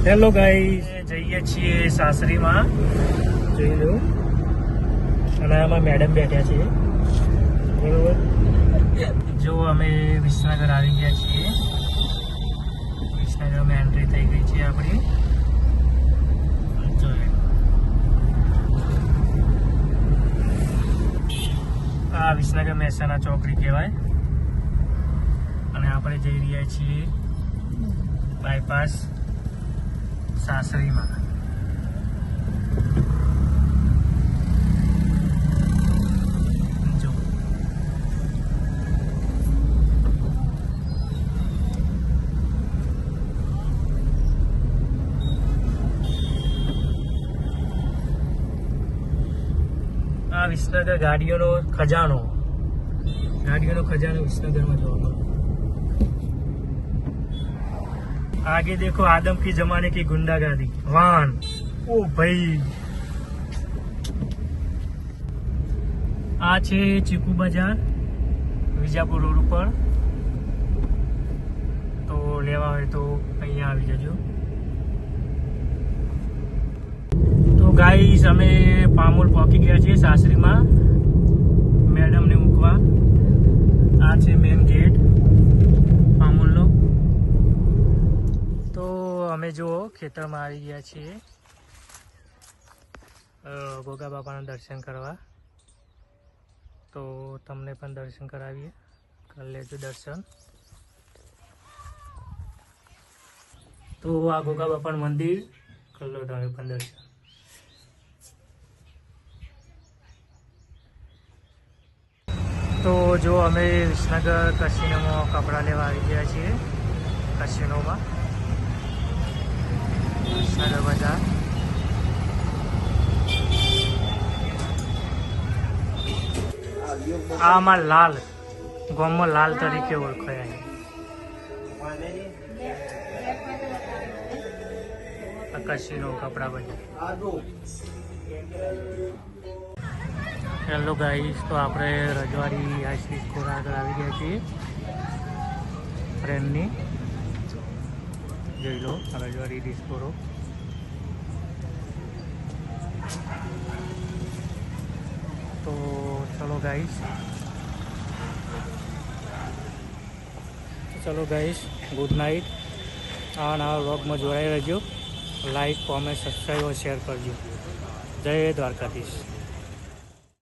Hello guys, જઈએ છીએ સાસરીમાં, જોઈ લો. અને આમાં મેડમ બેઠ્યા છે, બરોબર. જો અમે વિસનગર આવી ગયા છીએ. વિસનગરમાં એન્ટ્રી થઈ ગઈ છે આપણી. આ વિસનગર મહેસાણા ચોકડી કહેવાય. અને આપણે જઈ રહ્યા છીએ બાયપાસ સાસરીમાં. જો આ વિસનગર ગાડીઓનો ખજાનો વિસનગરમાં જોવા મળે. आगे देखो आदम की जमाने की गुंडागर्दी वाहन. ओ भाई, आ છે ચીકુ બજાર વિજાપુર રોડ ઉપર. તો લેવા હોય તો અહીંયા આવી જજો. તો ગાઈસ, અમે પામોલ પહોંચી ગયા છીએ સાસરીમાં મેડમને મૂકવા. આ છે મેન ગેટ પામોલનો. તો અમે જો ખેતરમાં આવી ગયા છીએ ગોગા બાપાના દર્શન કરવા. તો તમને પણ દર્શન કરાવીએ, કરી લેજો દર્શન. તો આ ગોગા બાપાનું મંદિર કરી લો તમે પણ દર્શન. તો જો અમે વિસનગર કસિનોમાં કપડાં લેવા આવી ગયા છીએ. કસિનોમાં વિસનગર બજાર. આમાં લાલ ગામમાં લાલ તરીકે ઓળખાય. કસીનો કપડા બજાર. હેલો ગાઈસ, તો આપણે રજવાડી આઈસ્ક્રીમ ખોરાક આવી ગયા છીએ ફ્રેન્ડની. જોઈ લો રજવાડી ડિસ્કોરો. તો ચલો ગાઈસ, ગુડ નાઇટ. નવા વ્લોગમાં જોડાઈ રહેજો. લાઈક, કોમેન્ટ, સબસ્ક્રાઈબ और શેર કરજો. જય દ્વારકાધીશ.